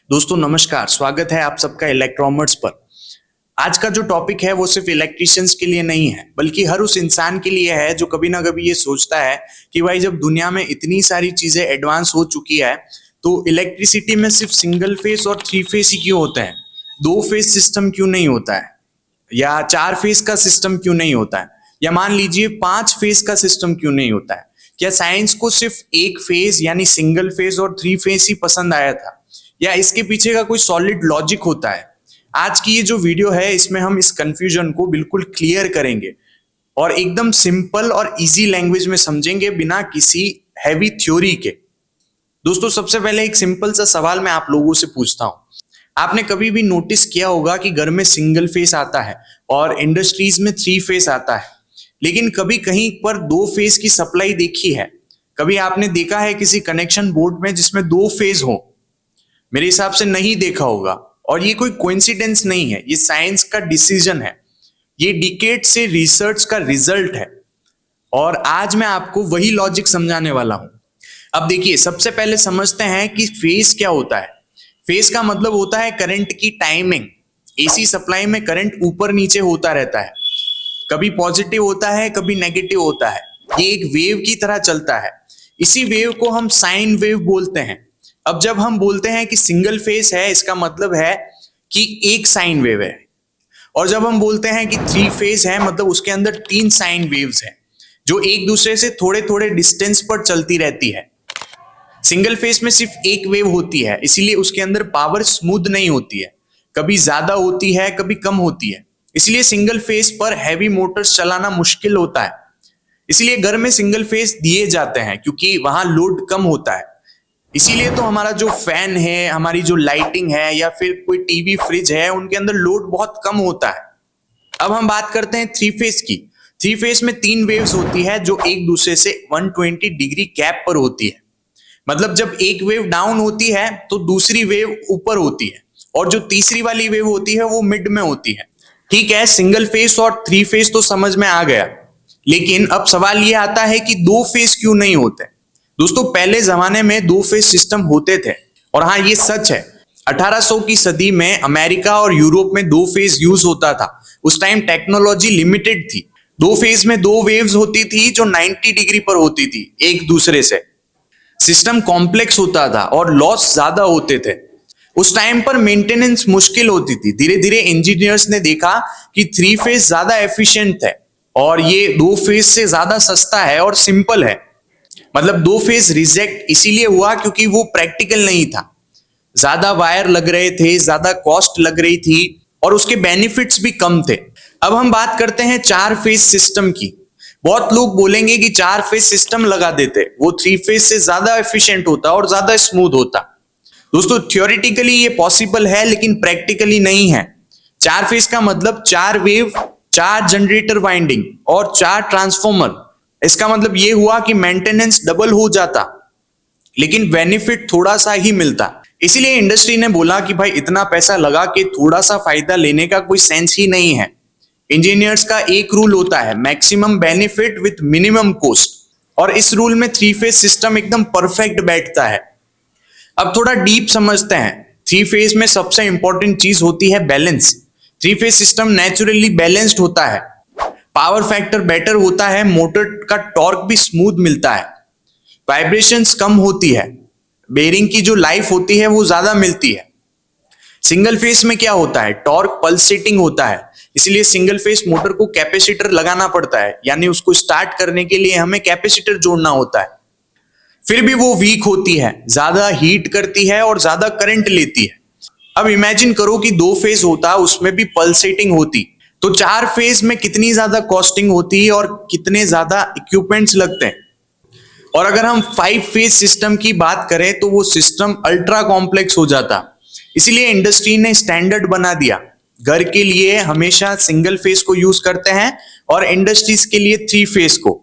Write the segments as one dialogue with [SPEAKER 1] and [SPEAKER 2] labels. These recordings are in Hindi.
[SPEAKER 1] दोस्तों नमस्कार, स्वागत है आप सबका इलेक्ट्रॉमर्स पर। आज का जो टॉपिक है वो सिर्फ इलेक्ट्रिशियंस के लिए नहीं है, बल्कि हर उस इंसान के लिए है जो कभी ना कभी ये सोचता है कि भाई जब दुनिया में इतनी सारी चीजें एडवांस हो चुकी है तो इलेक्ट्रिसिटी में सिर्फ सिंगल फेस और थ्री फेस ही क्यों होता है, दो फेस सिस्टम क्यों नहीं होता है, या चार फेस का सिस्टम क्यों नहीं होता है, या मान लीजिए पांच फेस का सिस्टम क्यों नहीं होता है। क्या साइंस को सिर्फ एक फेस यानी सिंगल फेस और थ्री फेस ही पसंद आया था, या इसके पीछे का कोई सॉलिड लॉजिक होता है? आज की ये जो वीडियो है इसमें हम इस कंफ्यूजन को बिल्कुल क्लियर करेंगे और एकदम सिंपल और इजी लैंग्वेज में समझेंगे बिना किसी हैवी थ्योरी के। दोस्तों सबसे पहले एक सिंपल सा सवाल मैं आप लोगों से पूछता हूं। आपने कभी भी नोटिस किया होगा कि घर में सिंगल फेस आता है और इंडस्ट्रीज में थ्री फेस आता है, लेकिन कभी कहीं पर दो फेस की सप्लाई देखी है? कभी आपने देखा है किसी कनेक्शन बोर्ड में जिसमें दो फेस हो? मेरे हिसाब से नहीं देखा होगा। और ये कोई कोइंसिडेंस नहीं है, ये साइंस का डिसीजन है, ये डिकेड से रिसर्च का रिजल्ट है। और आज मैं आपको वही लॉजिक समझाने वाला हूं। अब देखिए, सबसे पहले समझते हैं कि फेज क्या होता है। फेज का मतलब होता है करंट की टाइमिंग। एसी सप्लाई में करंट ऊपर नीचे होता रहता है, कभी पॉजिटिव होता है कभी नेगेटिव होता है। ये एक वेव की तरह चलता है। इसी वेव को हम साइन वेव बोलते हैं। अब जब हम बोलते हैं कि सिंगल फेस है, इसका मतलब है कि एक साइन वेव है, और जब हम बोलते हैं कि थ्री फेस है मतलब उसके अंदर तीन साइन वेव्स हैं जो एक दूसरे से थोड़े थोड़े डिस्टेंस पर चलती रहती है। सिंगल फेस में सिर्फ एक वेव होती है, इसीलिए उसके अंदर पावर स्मूथ नहीं होती है, कभी ज्यादा होती है कभी कम होती है। इसलिए सिंगल फेस पर हैवी मोटर्स चलाना मुश्किल होता है। इसलिए घर में सिंगल फेस दिए जाते हैं क्योंकि वहां लोड कम होता है। इसीलिए तो हमारा जो फैन है, हमारी जो लाइटिंग है, या फिर कोई टीवी फ्रिज है, उनके अंदर लोड बहुत कम होता है। अब हम बात करते हैं थ्री फेस की। थ्री फेस में तीन वेव्स होती है जो एक दूसरे से 120 डिग्री गैप पर होती है। मतलब जब एक वेव डाउन होती है तो दूसरी वेव ऊपर होती है, और जो तीसरी वाली वेव होती है वो मिड में होती है। ठीक है, सिंगल फेस और थ्री फेस तो समझ में आ गया, लेकिन अब सवाल ये आता है कि दो फेस क्यों नहीं होते। दोस्तों पहले जमाने में दो फेस सिस्टम होते थे, और हाँ ये सच है। 1800 की सदी में अमेरिका और यूरोप में दो फेस यूज होता था। उस टाइम टेक्नोलॉजी लिमिटेड थी। दो फेस में दो वेव्स होती थी जो 90 डिग्री पर होती थी एक दूसरे से। सिस्टम कॉम्प्लेक्स होता था और लॉस ज्यादा होते थे। उस टाइम पर मेंटेनेंस मुश्किल होती थी। धीरे धीरे इंजीनियर्स ने देखा कि थ्री फेस ज्यादा एफिशिएंट है और ये दो फेस से ज्यादा सस्ता है और सिंपल है। मतलब दो फेज रिजेक्ट इसीलिए हुआ क्योंकि वो प्रैक्टिकल नहीं था, ज्यादा वायर लग रहे थे, ज्यादा कॉस्ट लग रही थी, और उसके बेनिफिट्स भी कम थे। अब हम बात करते हैं चार फेज सिस्टम की। बहुत लोग बोलेंगे कि चार फेज सिस्टम लगा देते, वो थ्री फेज से ज्यादा एफिशिएंट होता और ज्यादा स्मूथ होता। दोस्तों थियोरिटिकली ये पॉसिबल है, लेकिन प्रैक्टिकली नहीं है। चार फेज का मतलब चार वेव, चार जनरेटर वाइंडिंग और चार ट्रांसफॉर्मर। इसका मतलब ये हुआ कि मेंटेनेंस डबल हो जाता, लेकिन बेनिफिट थोड़ा सा ही मिलता। इसीलिए इंडस्ट्री ने बोला कि भाई इतना पैसा लगा के थोड़ा सा फायदा लेने का कोई सेंस ही नहीं है। इंजीनियर्स का एक रूल होता है, maximum benefit with minimum cost, और इस रूल में थ्री फेज सिस्टम एकदम परफेक्ट बैठता है। अब थोड़ा डीप समझते हैं। थ्री फेज में सबसे इंपॉर्टेंट चीज होती है balance. Three phase system naturally balanced होता है, पावर फैक्टर बेटर होता है, मोटर का टॉर्क भी स्मूथ मिलता है, वाइब्रेशंस कम होती है, बेरिंग की जो लाइफ होती है वो ज्यादा मिलती है। सिंगल फेस में क्या होता है, टॉर्क पल्सेटिंग होता है, इसलिए सिंगल फेस मोटर को कैपेसिटर लगाना पड़ता है, यानी उसको स्टार्ट करने के लिए हमें कैपेसिटर जोड़ना होता है। फिर भी वो वीक होती है, ज्यादा हीट करती है और ज्यादा करंट लेती है। अब इमेजिन करो कि दो फेज होता, उसमें भी पल्सेटिंग होती, तो चार फेज में कितनी ज्यादा कॉस्टिंग होती है और कितने ज्यादा इक्विपमेंट्स लगते हैं। और अगर हम फाइव फेज सिस्टम की बात करें तो वो सिस्टम अल्ट्रा कॉम्प्लेक्स हो जाता। इसीलिए इंडस्ट्री ने स्टैंडर्ड बना दिया, घर के लिए हमेशा सिंगल फेज को यूज करते हैं और इंडस्ट्रीज के लिए थ्री फेज को।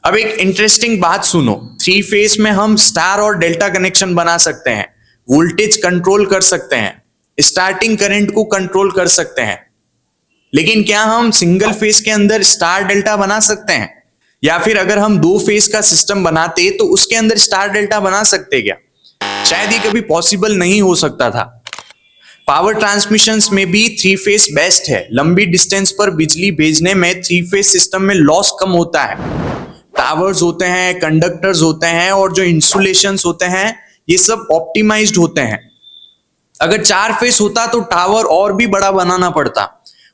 [SPEAKER 1] अब एक इंटरेस्टिंग बात सुनो, थ्री फेज में हम स्टार और डेल्टा कनेक्शन बना सकते हैं, वोल्टेज कंट्रोल कर सकते हैं, स्टार्टिंग करंट को कंट्रोल कर सकते हैं। लेकिन क्या हम सिंगल फेस के अंदर स्टार डेल्टा बना सकते हैं? या फिर अगर हम दो फेस का सिस्टम बनाते तो उसके अंदर स्टार डेल्टा बना सकते क्या? शायद ये कभी पॉसिबल नहीं हो सकता था। पावर ट्रांसमिशंस में भी थ्री फेस बेस्ट है। लंबी डिस्टेंस पर बिजली भेजने में थ्री फेस सिस्टम में लॉस कम होता है। टावर्स होते हैं, कंडक्टर्स होते हैं और जो इंसुलेशंस होते हैं ये सब ऑप्टिमाइज्ड होते हैं। अगर चार फेस होता तो टावर और भी बड़ा बनाना पड़ता,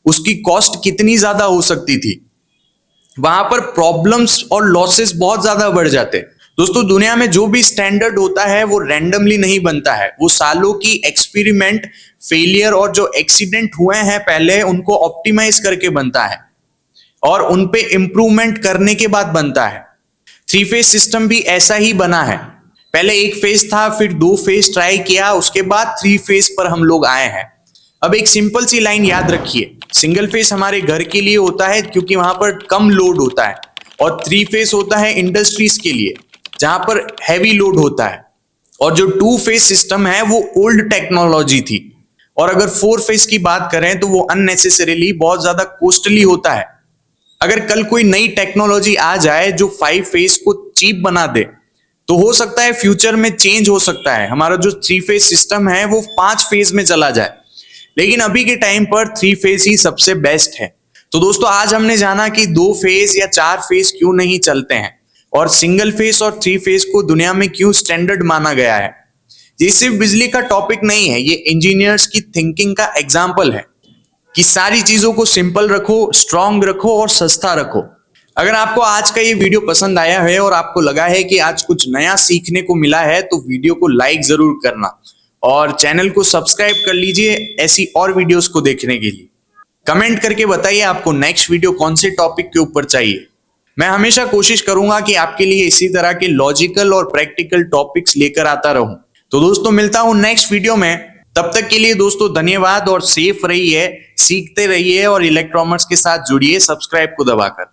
[SPEAKER 1] उसकी कॉस्ट कितनी ज्यादा हो सकती थी, वहां पर प्रॉब्लम्स और लॉसेस बहुत ज्यादा बढ़ जाते। दोस्तों, दुनिया में जो भी स्टैंडर्ड होता है वो रैंडमली नहीं बनता है, वो सालों की एक्सपेरिमेंट, फेलियर और जो एक्सीडेंट हुए हैं पहले उनको ऑप्टिमाइज करके बनता है और उन पे इंप्रूवमेंट करने के बाद बनता है। थ्री फेस सिस्टम भी ऐसा ही बना है। पहले एक फेस था, फिर दो फेस ट्राई किया, उसके बाद थ्री फेस पर हम लोग आए हैं। अब एक सिंपल सी लाइन याद रखिए, सिंगल फेस हमारे घर के लिए होता है क्योंकि वहां पर कम लोड होता है, और थ्री फेस होता है इंडस्ट्रीज के लिए जहां पर हैवी लोड होता है। और जो टू फेस सिस्टम है वो ओल्ड टेक्नोलॉजी थी, और अगर फोर फेस की बात करें तो वो अननेसेसरीली बहुत ज्यादा कॉस्टली होता है। अगर कल कोई नई टेक्नोलॉजी आ जाए जो फाइव फेस को चीप बना दे तो हो सकता है फ्यूचर में चेंज हो सकता है, हमारा जो थ्री फेस सिस्टम है वो पांच फेज में चला जाए, लेकिन अभी के टाइम पर थ्री फेस ही सबसे बेस्ट है। तो दोस्तों, आज हमने जाना कि दो फेस या चार फेस क्यों नहीं चलते हैं और सिंगल फेस और थ्री फेस को दुनिया में क्यों स्टैंडर्ड माना गया है। ये सिर्फ बिजली का टॉपिक नहीं है, ये इंजीनियर्स की थिंकिंग का एग्जाम्पल है कि सारी चीजों को सिंपल रखो, स्ट्रांग रखो और सस्ता रखो। अगर आपको आज का ये वीडियो पसंद आया है और आपको लगा है कि आज कुछ नया सीखने को मिला है तो वीडियो को लाइक जरूर करना और चैनल को सब्सक्राइब कर लीजिए ऐसी और वीडियोस को देखने के लिए। कमेंट करके बताइए आपको नेक्स्ट वीडियो कौन से टॉपिक के ऊपर चाहिए। मैं हमेशा कोशिश करूंगा कि आपके लिए इसी तरह के लॉजिकल और प्रैक्टिकल टॉपिक्स लेकर आता रहूं। तो दोस्तों, मिलता हूं नेक्स्ट वीडियो में। तब तक के लिए दोस्तों धन्यवाद और सेफ रहिए, सीखते रहिए और इलेक्ट्रॉमर्स के साथ जुड़िए सब्सक्राइब को दबाकर।